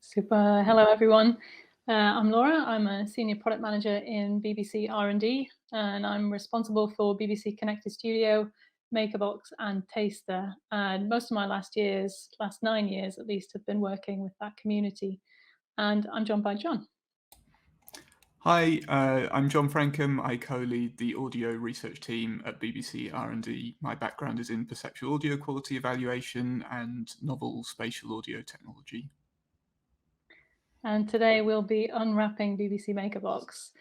Super. Hello, everyone. I'm Laura. I'm a senior product manager in BBC R&D, and I'm responsible for BBC Connected Studio, Makerbox, and Taster. And most of my last 9 years at least, have been working with that community. And I'm joined by John. Hi, I'm John Francomb. I co-lead the audio research team at BBC R&D. My background is in perceptual audio quality evaluation and novel spatial audio technology. And today we'll be unwrapping BBC Makerbox.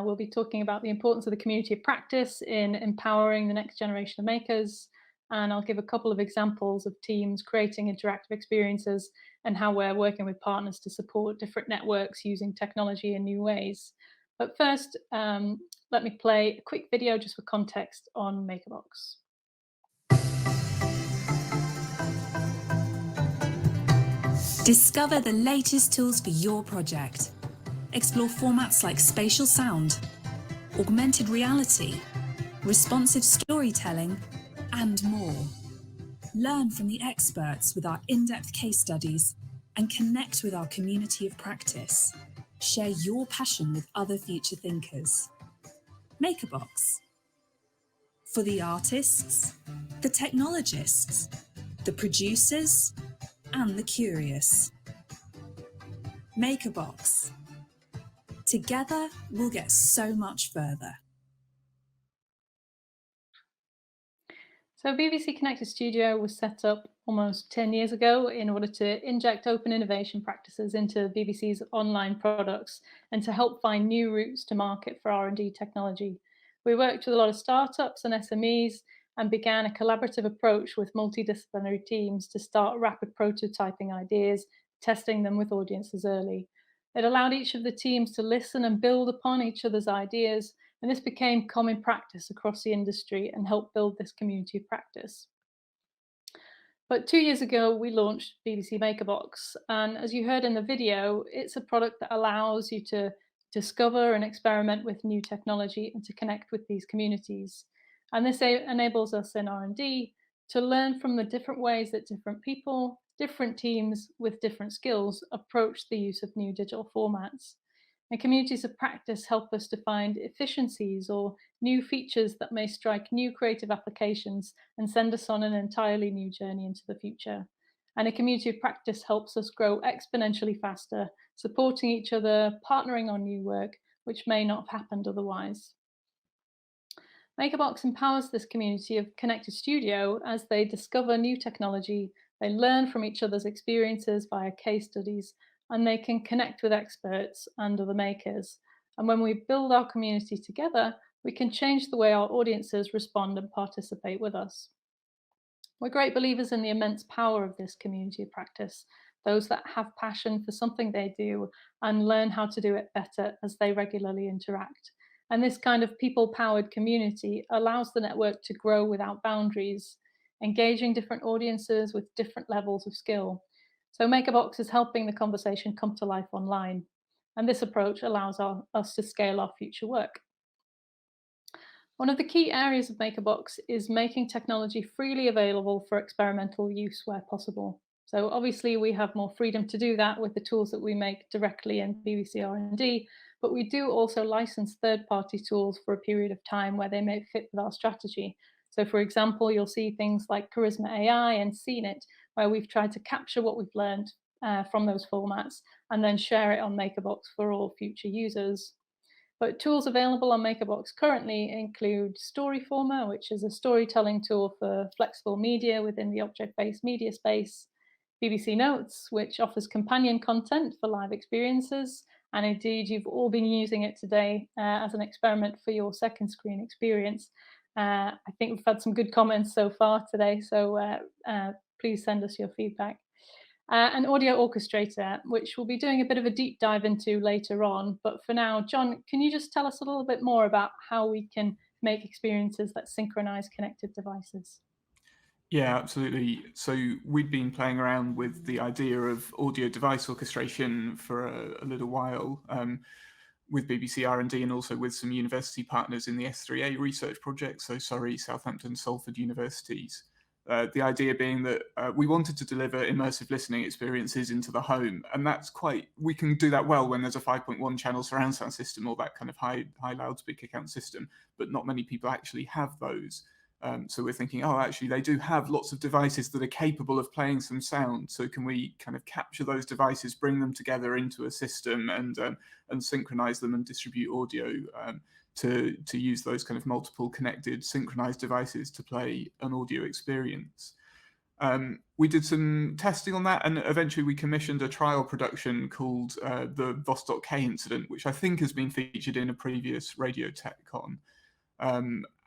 We'll be talking about the importance of the community of practice in empowering the next generation of makers. And I'll give a couple of examples of teams creating interactive experiences and how we're working with partners to support different networks using technology in new ways. But first, let me play a quick video just for context on Makerbox. Discover the latest tools for your project. Explore formats like spatial sound, augmented reality, responsive storytelling, and more. Learn from the experts with our in-depth case studies and connect with our community of practice. Share your passion with other future thinkers. Makerbox. For the artists, the technologists, the producers, and the curious. Makerbox. Together, we'll get so much further. So BBC Connected Studio was set up almost 10 years ago in order to inject open innovation practices into BBC's online products and to help find new routes to market for R&D technology. We worked with a lot of startups and SMEs and began a collaborative approach with multidisciplinary teams to start rapid prototyping ideas, testing them with audiences early. It allowed each of the teams to listen and build upon each other's ideas, and this became common practice across the industry and helped build this community of practice. But 2 years ago, we launched BBC Makerbox. And as you heard in the video, it's a product that allows you to discover and experiment with new technology and to connect with these communities. And this enables us in R&D to learn from the different ways that different people, different teams with different skills approach the use of new digital formats. And communities of practice help us to find efficiencies or new features that may strike new creative applications and send us on an entirely new journey into the future. And a community of practice helps us grow exponentially faster, supporting each other, partnering on new work, which may not have happened otherwise. Makerbox empowers this community of connected studio as they discover new technology, they learn from each other's experiences via case studies, and they can connect with experts and other makers. And when we build our community together, we can change the way our audiences respond and participate with us. We're great believers in the immense power of this community of practice, those that have passion for something they do and learn how to do it better as they regularly interact. And this kind of people-powered community allows the network to grow without boundaries, engaging different audiences with different levels of skill. So Makerbox is helping the conversation come to life online. And this approach allows us to scale our future work. One of the key areas of Makerbox is making technology freely available for experimental use where possible. So obviously we have more freedom to do that with the tools that we make directly in BBC R&D, but we do also license third-party tools for a period of time where they may fit with our strategy. So for example, you'll see things like Charisma AI and Scenit, where we've tried to capture what we've learned from those formats and then share it on Makerbox for all future users. But tools available on Makerbox currently include Storyformer, which is a storytelling tool for flexible media within the object-based media space, BBC Notes, which offers companion content for live experiences, and indeed you've all been using it today as an experiment for your second screen experience. I think we've had some good comments so far today, so please send us your feedback. An audio orchestrator, which we'll be doing a bit of a deep dive into later on. But for now, John, can you just tell us a little bit more about how we can make experiences that synchronize connected devices? Yeah, absolutely. So we've been playing around with the idea of audio device orchestration for a little while with BBC R&D and also with some university partners in the S3A research project, so Surrey, Southampton, Salford universities. The idea being that we wanted to deliver immersive listening experiences into the home, and we can do that well when there's a 5.1 channel surround sound system or that kind of high loudspeaker count system, but not many people actually have those. So we're thinking, oh, actually, they do have lots of devices that are capable of playing some sound. So can we kind of capture those devices, bring them together into a system, and synchronize them and distribute audio to use those kind of multiple connected synchronized devices to play an audio experience. We did some testing on that, and eventually we commissioned a trial production called the Vostok-K incident, which I think has been featured in a previous Radio TechCon.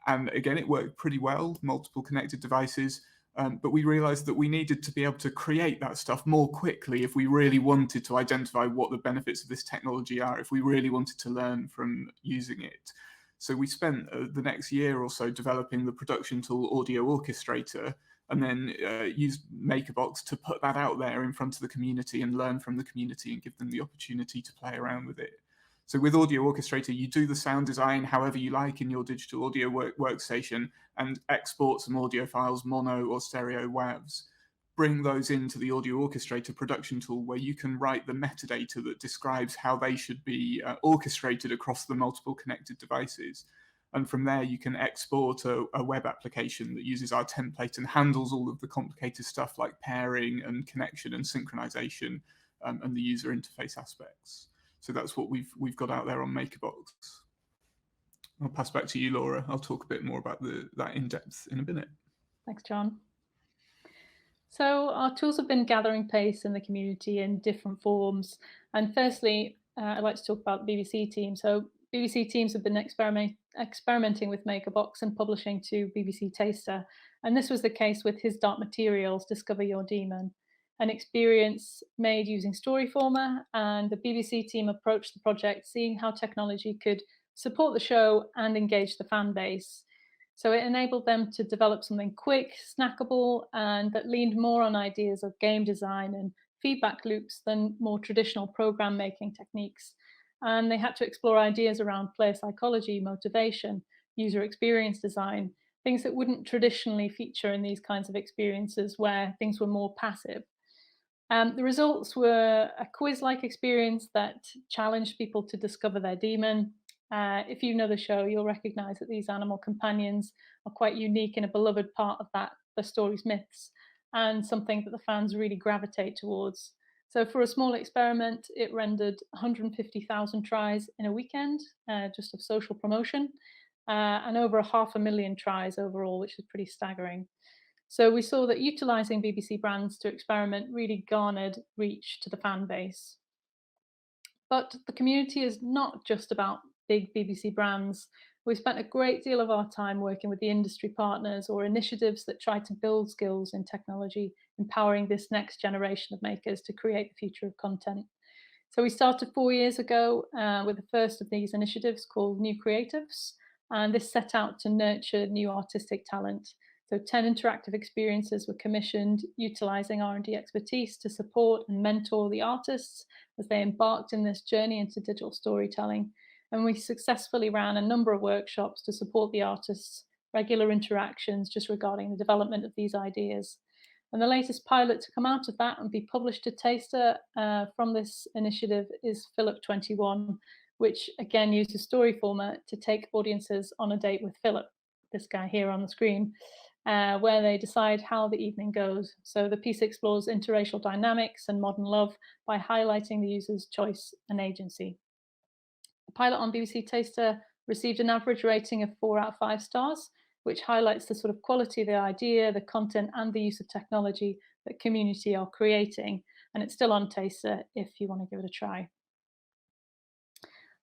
And again, it worked pretty well, multiple connected devices, but we realized that we needed to be able to create that stuff more quickly if we really wanted to identify what the benefits of this technology are, if we really wanted to learn from using it. So we spent the next year or so developing the production tool Audio Orchestrator, and then used Makerbox to put that out there in front of the community and learn from the community and give them the opportunity to play around with it. So with Audio Orchestrator, you do the sound design however you like in your digital audio workstation and export some audio files, mono or stereo WAVs. Bring those into the Audio Orchestrator production tool where you can write the metadata that describes how they should be orchestrated across the multiple connected devices. And from there, you can export a web application that uses our template and handles all of the complicated stuff like pairing and connection and synchronization and the user interface aspects. So that's what we've got out there on Makerbox. I'll pass back to you, Laura. I'll talk a bit more about that in depth in a minute. Thanks, John. So our tools have been gathering pace in the community in different forms. And firstly, I'd like to talk about the BBC team. So BBC teams have been experimenting with Makerbox and publishing to BBC Taster. And this was the case with His Dark Materials, Discover Your Demon, an experience made using Storyformer, and the BBC team approached the project seeing how technology could support the show and engage the fan base. So it enabled them to develop something quick, snackable, and that leaned more on ideas of game design and feedback loops than more traditional program making techniques. And they had to explore ideas around player psychology, motivation, user experience design, things that wouldn't traditionally feature in these kinds of experiences where things were more passive. The results were a quiz-like experience that challenged people to discover their demon. If you know the show, you'll recognize that these animal companions are quite unique and a beloved part of the story's myths, and something that the fans really gravitate towards. So for a small experiment, it rendered 150,000 tries in a weekend, just of social promotion, and over 500,000 tries overall, which is pretty staggering. So we saw that utilizing BBC brands to experiment really garnered reach to the fan base. But the community is not just about big BBC brands. We spent a great deal of our time working with the industry partners or initiatives that try to build skills in technology, empowering this next generation of makers to create the future of content. So we started 4 years ago with the first of these initiatives called New Creatives, and this set out to nurture new artistic talent. So 10 interactive experiences were commissioned, utilizing R&D expertise to support and mentor the artists as they embarked in this journey into digital storytelling. And we successfully ran a number of workshops to support the artists, regular interactions just regarding the development of these ideas. And the latest pilot to come out of that and be published to Taster from this initiative is Philip 21, which again uses Storyformer to take audiences on a date with Philip, this guy here on the screen, where they decide how the evening goes. So the piece explores interracial dynamics and modern love by highlighting the user's choice and agency. The pilot on BBC Taster received an average rating of 4 out of 5 stars, which highlights the sort of quality of the idea, the content, and the use of technology that community are creating. And it's still on Taster if you want to give it a try.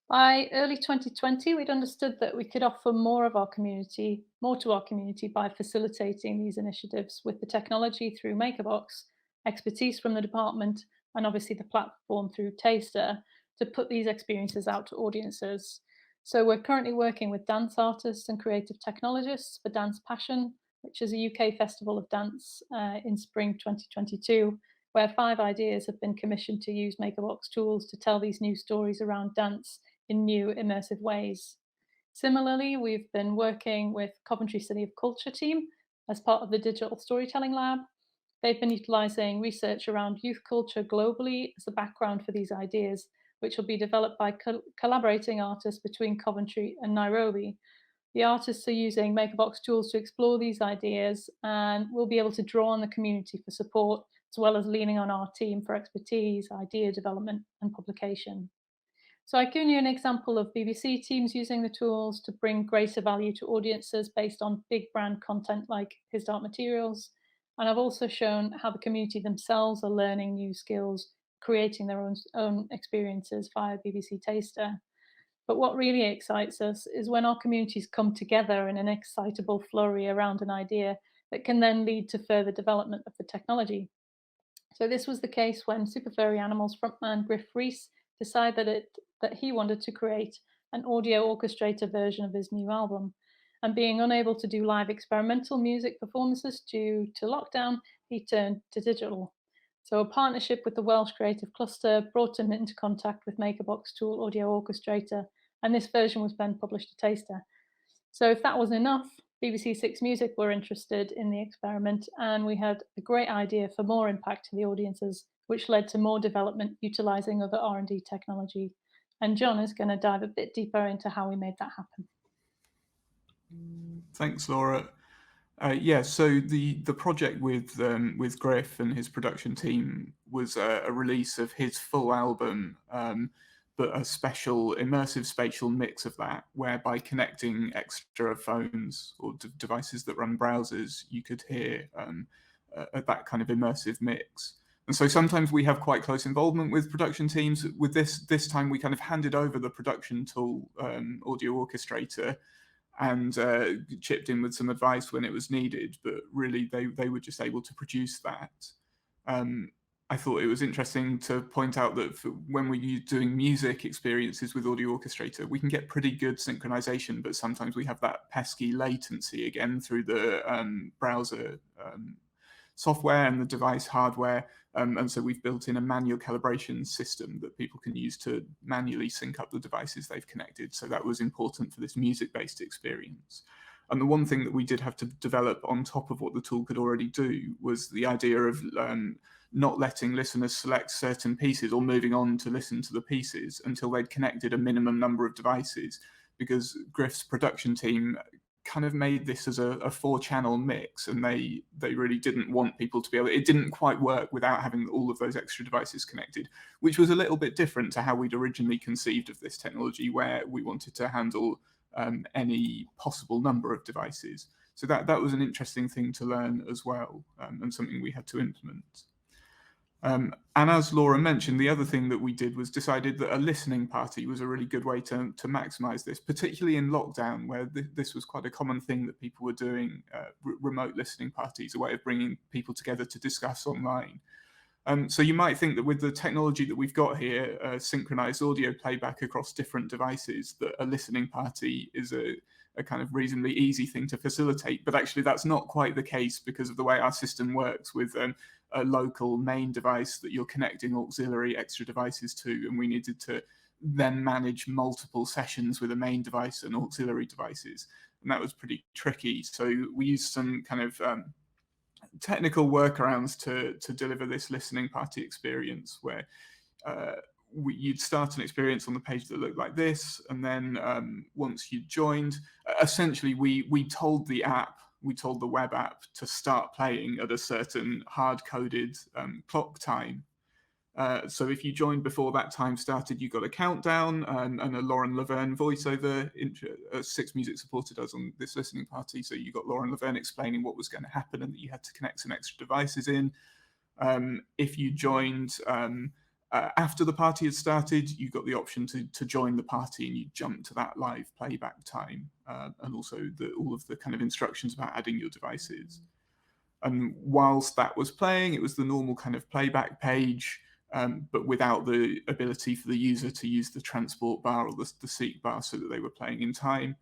By early 2020, we'd understood that we could offer more to our community by facilitating these initiatives with the technology through Makerbox, expertise from the department, and obviously the platform through Taster to put these experiences out to audiences. So we're currently working with dance artists and creative technologists for Dance Passion, which is a UK festival of dance in spring 2022, where 5 ideas have been commissioned to use Makerbox tools to tell these new stories around dance in new immersive ways. Similarly, we've been working with Coventry City of Culture team as part of the Digital Storytelling Lab. They've been utilising research around youth culture globally as the background for these ideas, which will be developed by collaborating artists between Coventry and Nairobi. The artists are using Makerbox tools to explore these ideas, and we'll be able to draw on the community for support, as well as leaning on our team for expertise, idea development, and publication. So I've given you an example of BBC teams using the tools to bring greater value to audiences based on big brand content like His Dark Materials. And I've also shown how the community themselves are learning new skills, creating their own experiences via BBC Taster. But what really excites us is when our communities come together in an excitable flurry around an idea that can then lead to further development of the technology. So this was the case when Super Furry Animals frontman Griff Reese decided that he wanted to create an audio orchestrator version of his new album. And being unable to do live experimental music performances due to lockdown, he turned to digital. So a partnership with the Welsh Creative Cluster brought him into contact with Makerbox tool Audio Orchestrator, and this version was then published to Taster. So if that wasn't enough, BBC Six Music were interested in the experiment, and we had a great idea for more impact to the audiences, which led to more development utilising other R&D technology. And John is going to dive a bit deeper into how we made that happen. Thanks, Laura. So the project with Griff and his production team was a release of his full album, but a special immersive spatial mix of that, where by connecting extra phones or devices that run browsers, you could hear that kind of immersive mix. And so sometimes we have quite close involvement with production teams. With this time, we kind of handed over the production tool, Audio Orchestrator, and chipped in with some advice when it was needed, but really they were just able to produce that. I thought it was interesting to point out that when we're doing music experiences with Audio Orchestrator, we can get pretty good synchronization, but sometimes we have that pesky latency again through the browser software and the device hardware. And so we've built in a manual calibration system that people can use to manually sync up the devices they've connected. So that was important for this music-based experience. And the one thing that we did have to develop on top of what the tool could already do was the idea of not letting listeners select certain pieces or moving on to listen to the pieces until they'd connected a minimum number of devices, because Griff's production team kind of made this as a 4-channel mix, and they really didn't want people to be able, it didn't quite work without having all of those extra devices connected, which was a little bit different to how we'd originally conceived of this technology, where we wanted to handle any possible number of devices. So that was an interesting thing to learn as well, and something we had to implement. And as Laura mentioned, the other thing that we did was decided that a listening party was a really good way to maximize this, particularly in lockdown, where this was quite a common thing that people were doing, remote listening parties, a way of bringing people together to discuss online. So you might think that with the technology that we've got here, synchronized audio playback across different devices, that a listening party is a kind of reasonably easy thing to facilitate. But actually, that's not quite the case because of the way our system works with a local main device that you're connecting auxiliary extra devices to. And we needed to then manage multiple sessions with a main device and auxiliary devices. And that was pretty tricky. So we used some kind of technical workarounds to deliver this listening party experience, where you'd start an experience on the page that looked like this, and then once you joined, essentially we told the web app to start playing at a certain hard-coded clock time. So if you joined before that time started, you got a countdown and a Lauren Laverne voiceover. Six Music supported us on this listening party, so you got Lauren Laverne explaining what was going to happen and that you had to connect some extra devices in. If you joined after the party had started, you got the option to join the party, and you jump to that live playback time, and also all of the kind of instructions about adding your devices. And whilst that was playing, it was the normal kind of playback page, but without the ability for the user to use the transport bar or the seek bar so that they were playing in time.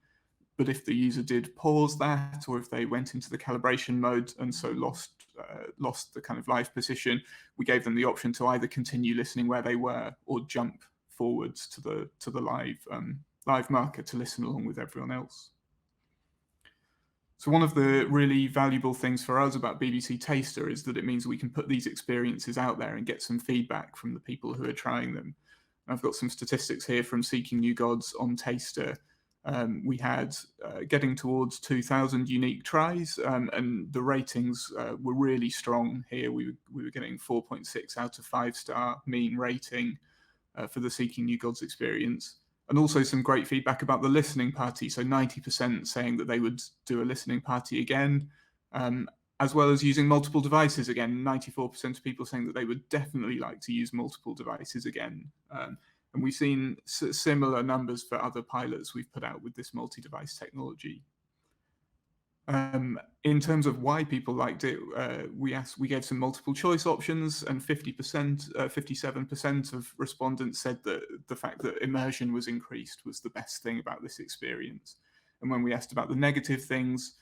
But if the user did pause that, or if they went into the calibration mode and so lost the kind of live position, we gave them the option to either continue listening where they were or jump forwards to the live marker to listen along with everyone else. So one of the really valuable things for us about BBC Taster is that it means we can put these experiences out there and get some feedback from the people who are trying them. I've got some statistics here from Seeking New Gods on Taster. We had getting towards 2,000 unique tries, and the ratings were really strong here. We were getting 4.6 out of 5-star mean rating for the Seeking New Gods experience. And also some great feedback about the listening party. So 90% saying that they would do a listening party again, as well as using multiple devices again. 94% of people saying that they would definitely like to use multiple devices again. And we've seen similar numbers for other pilots we've put out with this multi-device technology. In terms of why people liked it, we gave some multiple choice options, and 57% of respondents said that the fact that immersion was increased was the best thing about this experience. And when we asked about the negative things,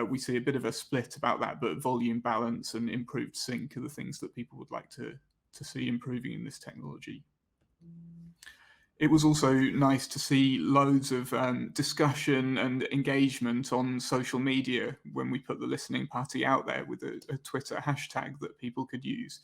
we see a bit of a split about that, but volume balance and improved sync are the things that people would like to see improving in this technology. It was also nice to see loads of discussion and engagement on social media when we put the listening party out there with a Twitter hashtag that people could use,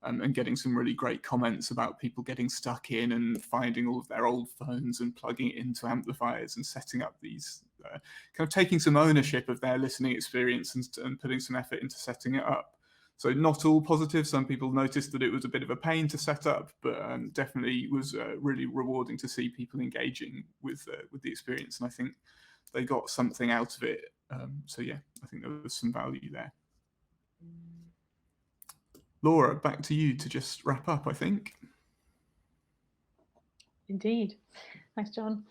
and getting some really great comments about people getting stuck in and finding all of their old phones and plugging it into amplifiers and setting up these, kind of taking some ownership of their listening experience and putting some effort into setting it up. So not all positive. Some people noticed that it was a bit of a pain to set up, but definitely was really rewarding to see people engaging with the experience. And I think they got something out of it. So yeah, I think there was some value there. Laura, back to you to just wrap up, I think. Indeed. Thanks, John.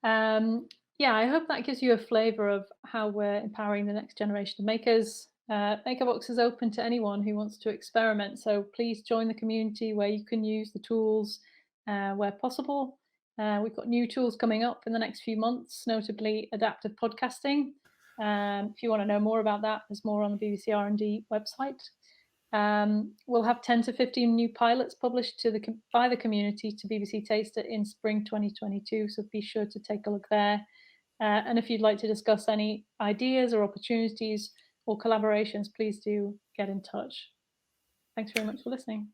Yeah, I hope that gives you a flavour of how we're empowering the next generation of makers. Makerbox is open to anyone who wants to experiment, so please join the community where you can use the tools where possible. We've got new tools coming up in the next few months, notably adaptive podcasting. If you want to know more about that, there's more on the BBC R&D website. We'll have 10 to 15 new pilots published by the community to BBC Taster in spring 2022, so be sure to take a look there. And if you'd like to discuss any ideas or opportunities or collaborations, please do get in touch. Thanks very much for listening.